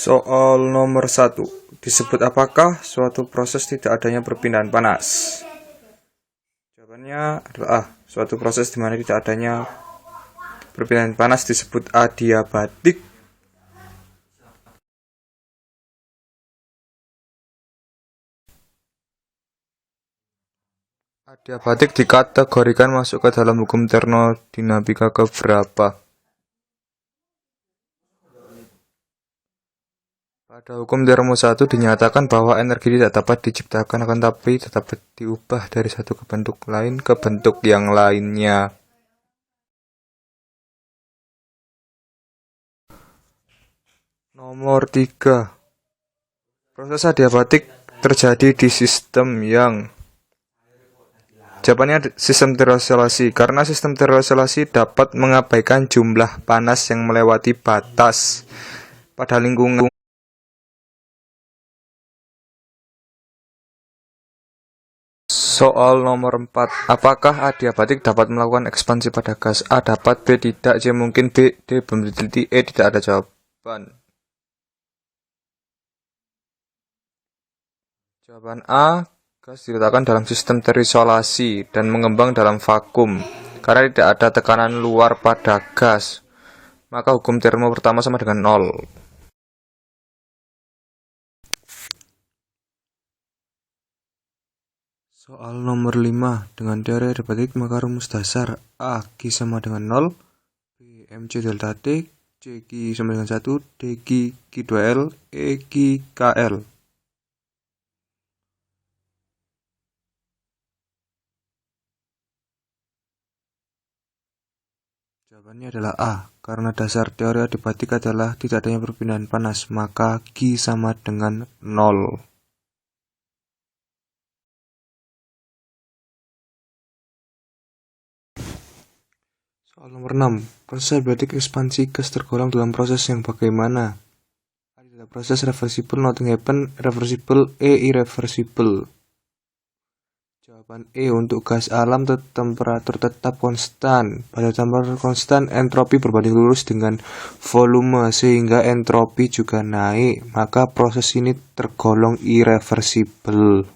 Soal nomor 1. Disebut apakah suatu proses tidak adanya perpindahan panas? Jawabannya adalah A. Suatu proses di mana tidak adanya perpindahan panas disebut adiabatik. Adiabatik dikategorikan masuk ke dalam hukum termodinamika keberapa? Pada hukum termo 1 dinyatakan bahwa energi tidak dapat diciptakan akan tapi dapat diubah dari satu ke bentuk lain ke bentuk yang lainnya. Nomor 3. Proses adiabatik terjadi di sistem yang jawabannya sistem terisolasi, karena sistem terisolasi dapat mengabaikan jumlah panas yang melewati batas pada lingkungan. Soal nomor 4. Apakah adiabatik dapat melakukan ekspansi pada gas? A. Dapat. B. Tidak. C. Mungkin. D. Belum diteliti. E. Tidak ada jawaban. Jawaban A. Gas diletakkan dalam sistem terisolasi dan mengembang dalam vakum. Karena tidak ada tekanan luar pada gas, maka hukum termo pertama sama dengan 0. Soal nomor 5. Dengan teori adiabatik maka rumus dasar A. Q sama dengan 0, B. Mc delta T, C. Q sama dengan 1, D. Q Q2L, E. Q KL. Jawabannya adalah A. Karena dasar teori adiabatik adalah tidak adanya perpindahan panas, maka Q sama dengan 0. Soal nomor 6. Proses adiabatik ekspansi gas tergolong dalam proses yang bagaimana? Ada proses reversible, nothing happen, reversible, E. irreversible. Jawaban E. Untuk gas alam temperatur tetap konstan. Pada temperatur konstan, entropi berbanding lurus dengan volume sehingga entropi juga naik. Maka proses ini tergolong irreversible.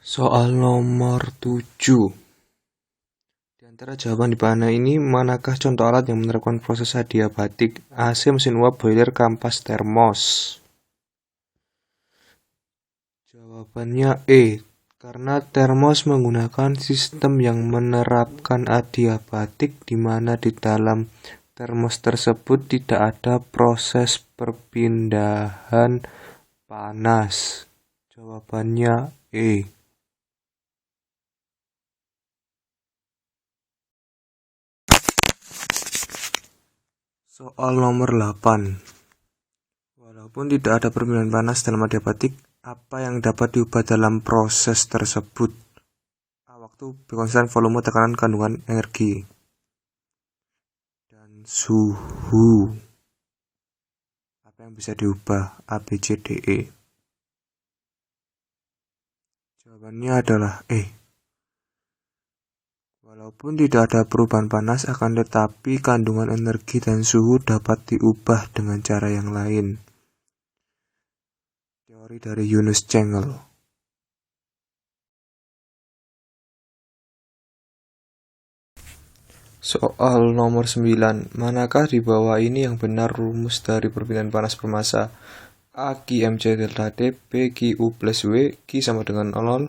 Soal nomor 7. Di antara jawaban di panel ini, manakah contoh alat yang menerapkan proses adiabatik? AC, mesin uap, boiler, kampas, termos. Jawabannya E. Karena termos menggunakan sistem yang menerapkan adiabatik di mana di dalam termos tersebut tidak ada proses perpindahan panas. Jawabannya E. Soal nomor 8. Walaupun tidak ada perpindahan panas dalam adiabatik, apa yang dapat diubah dalam proses tersebut? A. Waktu, B. Konstan, volume, tekanan, kandungan energi, dan suhu. Apa yang bisa diubah? A, B, C, D, E. Jawabannya adalah E. Walaupun tidak ada perubahan panas, akan tetapi kandungan energi dan suhu dapat diubah dengan cara yang lain. Teori dari Yunus Cengel. Soal nomor 9. Manakah di bawah ini yang benar rumus dari perpindahan panas bermassa? A. Q Mc delta T, B. Q U plus W, Q sama dengan 0,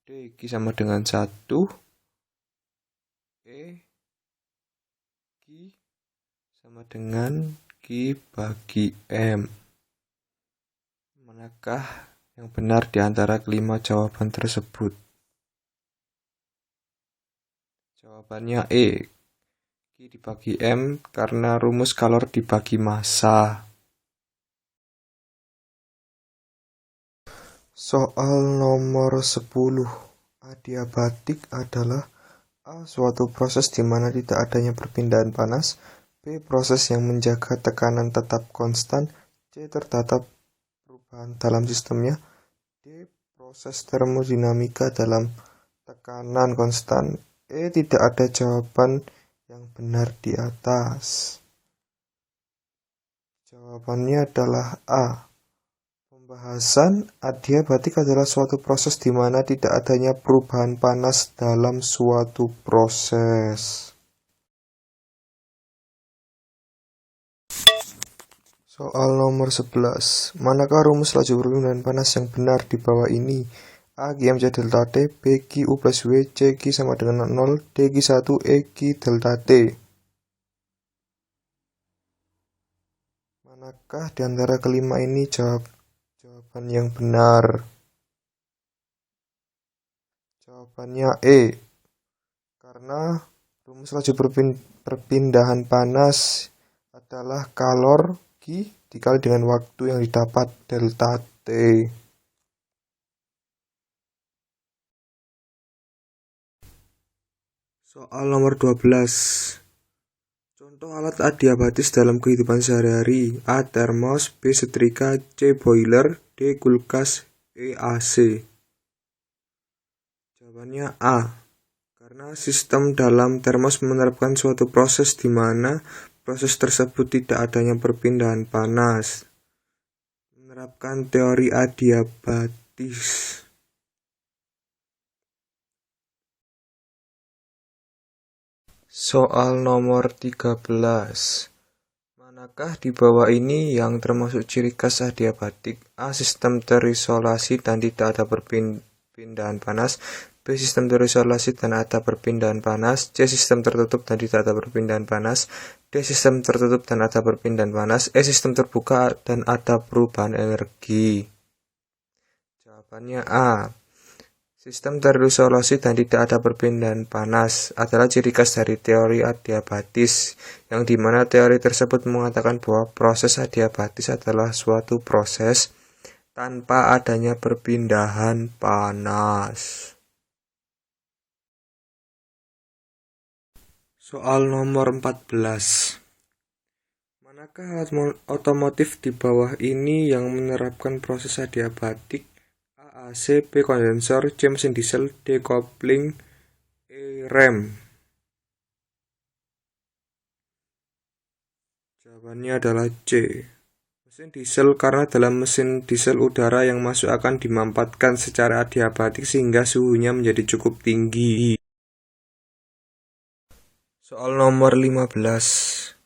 D. Q sama dengan 1, E. Q sama dengan Q bagi M. Manakah yang benar di antara kelima jawaban tersebut? Jawabannya E. Q dibagi M karena rumus kalor dibagi massa. Soal nomor 10. Adiabatik adalah A. Suatu proses di mana tidak adanya perpindahan panas, B. Proses yang menjaga tekanan tetap konstan, C. Terdapat perubahan dalam sistemnya, D. Proses termodinamika dalam tekanan konstan, E. Tidak ada jawaban yang benar di atas. Jawabannya adalah A. Pembahasan adiabatik adalah suatu proses di mana tidak adanya perubahan panas dalam suatu proses. Soal nomor 11. Manakah rumus laju perpindahan panas yang benar di bawah ini? A. Q MC delta T, B. Q U plus W, C. Q sama dengan 0, D. Q1, E. Q delta T. Manakah di antara kelima ini jawaban yang benar? Jawabannya E. Karena rumus laju perpindahan panas adalah kalor Q dikali dengan waktu yang didapat delta T. Soal nomor 12. Contoh alat adiabatis dalam kehidupan sehari-hari. A. Termos, B. Setrika, C. Boiler, D. Kulkas, E. AC. Jawabannya A. Karena sistem dalam termos menerapkan suatu proses di mana proses tersebut tidak adanya perpindahan panas. Menerapkan teori adiabatis. Soal nomor 13. Manakah di bawah ini yang termasuk ciri khas adiabatik? A. Sistem terisolasi dan tidak ada perpindahan panas. B. Sistem terisolasi dan ada perpindahan panas. C. Sistem tertutup dan tidak ada perpindahan panas. D. Sistem tertutup dan ada perpindahan panas. E. Sistem terbuka dan ada perubahan energi. Jawabannya A. Sistem terisolasi dan tidak ada perpindahan panas adalah ciri khas dari teori adiabatis, yang dimana teori tersebut mengatakan bahwa proses adiabatis adalah suatu proses tanpa adanya perpindahan panas. Soal nomor 14. Manakah alat otomotif di bawah ini yang menerapkan proses adiabatik? A. AC, B. kondensor, C. mesin diesel, D. kopling, E. rem. Jawabannya adalah C. Mesin diesel, karena dalam mesin diesel udara yang masuk akan dimampatkan secara adiabatik sehingga suhunya menjadi cukup tinggi. Soal nomor 15.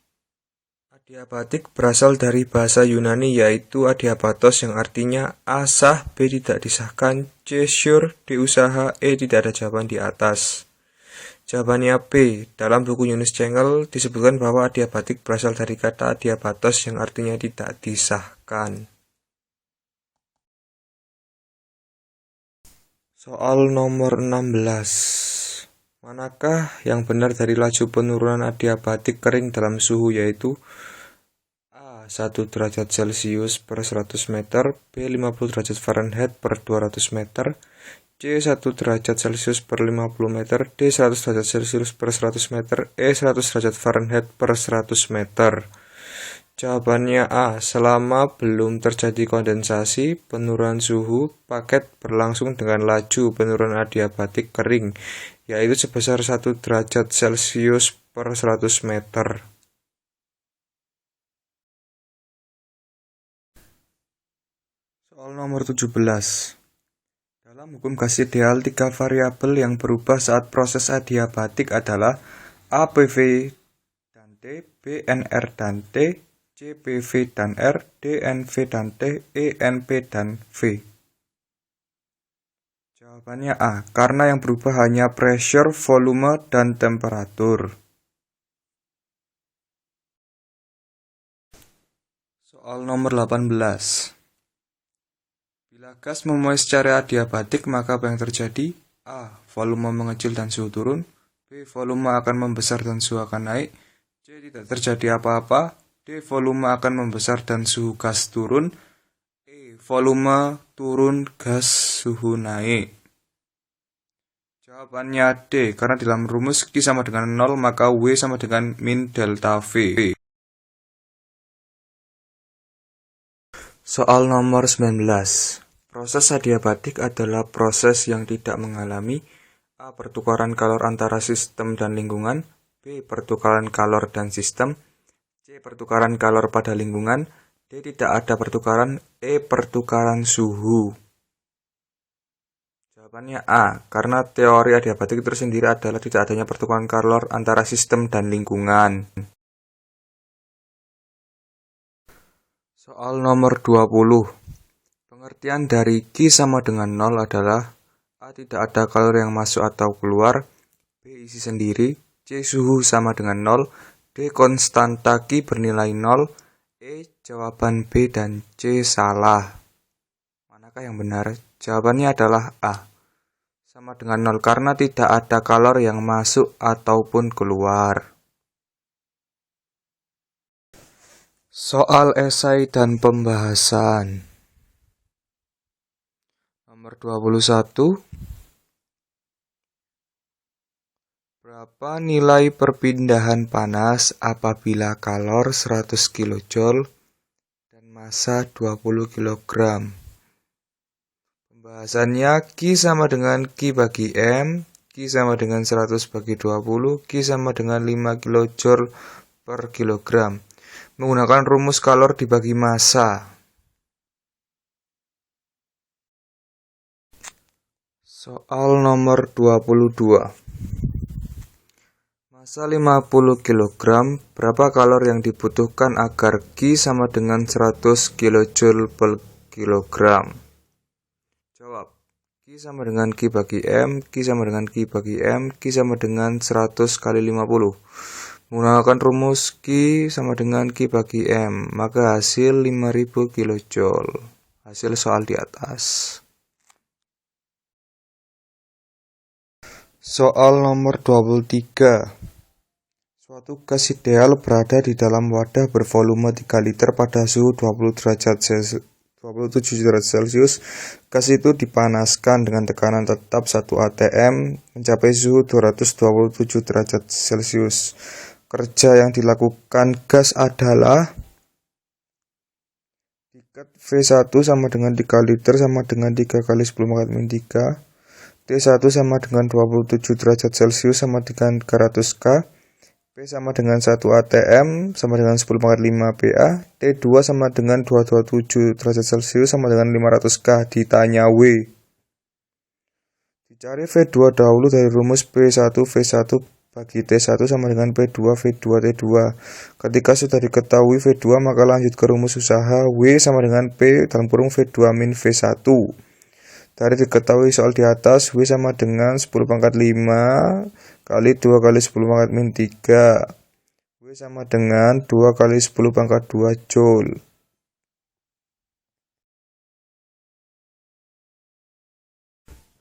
Adiabatik berasal dari bahasa Yunani yaitu adiabatos yang artinya A. sah, B. tidak disahkan, C. sure, D. usaha, E. tidak ada jawaban di atas. Jawabannya B. Dalam buku Yunus Cengel disebutkan bahwa adiabatik berasal dari kata adiabatos yang artinya tidak disahkan. Soal nomor 16. Manakah yang benar dari laju penurunan adiabatik kering dalam suhu yaitu A. 1 derajat Celcius per 100 meter, B. 50 derajat Fahrenheit per 200 meter, C. 1 derajat Celcius per 50 meter, D. 100 derajat Celcius per 100 meter, E. 100 derajat Fahrenheit per 100 meter. Jawabannya A. Selama belum terjadi kondensasi, penurunan suhu, paket berlangsung dengan laju penurunan adiabatik kering, yaitu sebesar 1 derajat Celcius per 100 meter. Soal nomor 17. Dalam hukum gas ideal, 3 variabel yang berubah saat proses adiabatik adalah A. PV dan T, B. NR dan T, C. PV dan R, D. NV dan T, E. NP dan V. Jawabannya A. Karena yang berubah hanya pressure, volume, dan temperatur. Soal nomor 18. Bila gas memuai secara adiabatik, maka apa yang terjadi? A. Volume mengecil dan suhu turun. B. Volume akan membesar dan suhu akan naik. C. Tidak terjadi apa-apa. D. Volume akan membesar dan suhu gas turun. E. Volume turun, gas suhu naik. Jawabannya D. Karena dalam rumus Q sama dengan 0, maka W sama dengan min delta V. Soal nomor 19. Proses adiabatik adalah proses yang tidak mengalami A. Pertukaran kalor antara sistem dan lingkungan, B. Pertukaran kalor dan sistem, C. Pertukaran kalor pada lingkungan, D. Tidak ada pertukaran. E. Pertukaran suhu. Jawabannya A. Karena teori adiabatik itu sendiri adalah tidak adanya pertukaran kalor antara sistem dan lingkungan. Soal nomor 20. Pengertian dari Q sama dengan 0 adalah A. Tidak ada kalor yang masuk atau keluar. B. Isi sendiri. C. Suhu sama dengan 0. D. Konstanta Q bernilai 0. E. Jawaban B dan C salah. Manakah yang benar? Jawabannya adalah A. Sama dengan 0 karena tidak ada kalor yang masuk ataupun keluar. Soal esai dan pembahasan. Nomor 21. Berapa nilai perpindahan panas apabila kalor 100 kJ dan massa 20 kg? Pembahasannya Q sama dengan Q bagi M, Q sama dengan 100 bagi 20, Q sama dengan 5 kJ per kilogram. Menggunakan rumus kalor dibagi massa. Soal nomor 22. Massa 50 kg, berapa kalor yang dibutuhkan agar Q sama dengan 100 kJ per kilogram? Jawab. Q sama dengan Q bagi M, Q sama dengan Q bagi M, Q sama dengan 100 kali 50. Menggunakan rumus Q sama dengan Q bagi M, maka hasil 5000 kJ. Hasil soal di atas. Soal nomor 23. Suatu gas ideal berada di dalam wadah bervolume 3 liter pada suhu 27 derajat Celcius. Gas itu dipanaskan dengan tekanan tetap 1 atm mencapai suhu 227 derajat Celcius. Kerja yang dilakukan gas adalah dikat V1 sama dengan 3 liter sama dengan 3 kali 10 pangkat min 3. T1 sama dengan 27 derajat Celcius sama dengan 300 K. P sama dengan 1 atm sama dengan 10 pangkat 5 PA. T2 sama dengan 227 derajat Celcius sama dengan 500 K. Ditanya W. Dicari V2 dahulu dari rumus P1 V1 bagi T1 sama dengan P2 V2 T2. Ketika sudah diketahui V2 maka lanjut ke rumus usaha W sama dengan P dalam kurung V2 min V1. Dari diketahui soal di atas, W sama dengan 10 pangkat 5 kali 2 kali 10 pangkat min 3. W sama dengan 2 kali 10 pangkat 2 Joule.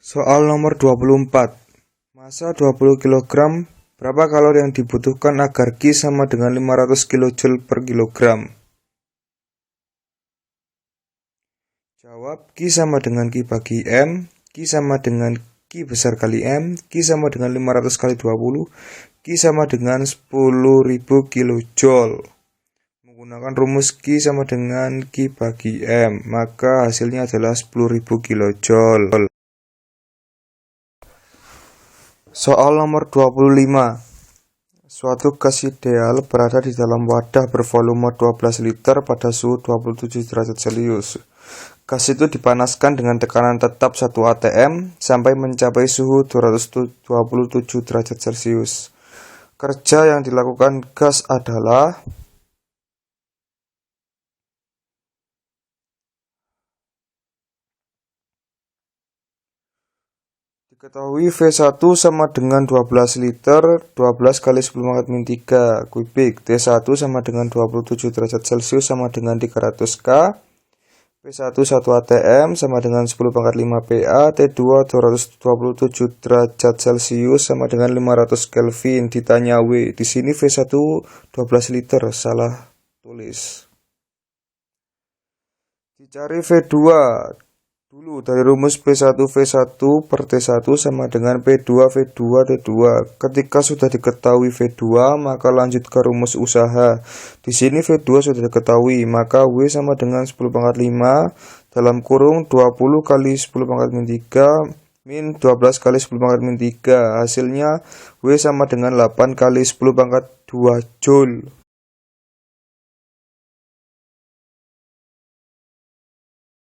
Soal nomor 24. Massa 20 kg, berapa kalori yang dibutuhkan agar Q sama dengan 500 kJ per kilogram? Jawab, Q sama dengan Q bagi M, Q sama dengan Q besar kali M, Q sama dengan 500 kali 20, Q sama dengan 10.000 kJ. Menggunakan rumus Q sama dengan Q bagi M, maka hasilnya adalah 10.000 kJ. Soal nomor 25. Suatu gas ideal berada di dalam wadah bervolume 12 liter pada suhu 27 derajat Celcius. Gas itu dipanaskan dengan tekanan tetap 1 atm sampai mencapai suhu 227 derajat Celcius. Kerja yang dilakukan gas adalah diketahui V1 sama dengan 12 liter 12 kali 10 pangkat min 3 kubik. T1 sama dengan 27 derajat Celcius sama dengan 300 K. P1 1 atm sama dengan 10 pangkat 5 PA. T2 227 derajat Celcius sama dengan 500 Kelvin. Ditanya W. Di sini V1 12 liter, salah tulis. Dicari V2 dulu dari rumus P1 V1 per T1 sama dengan P2 V2 T2. Ketika sudah diketahui V2, maka lanjut ke rumus usaha. Di sini V2 sudah diketahui, maka W sama dengan 10 pangkat 5 dalam kurung 20 kali 10 pangkat min 3 min 12 kali 10 pangkat min 3. Hasilnya W sama dengan 8 kali 10 pangkat 2 Joule.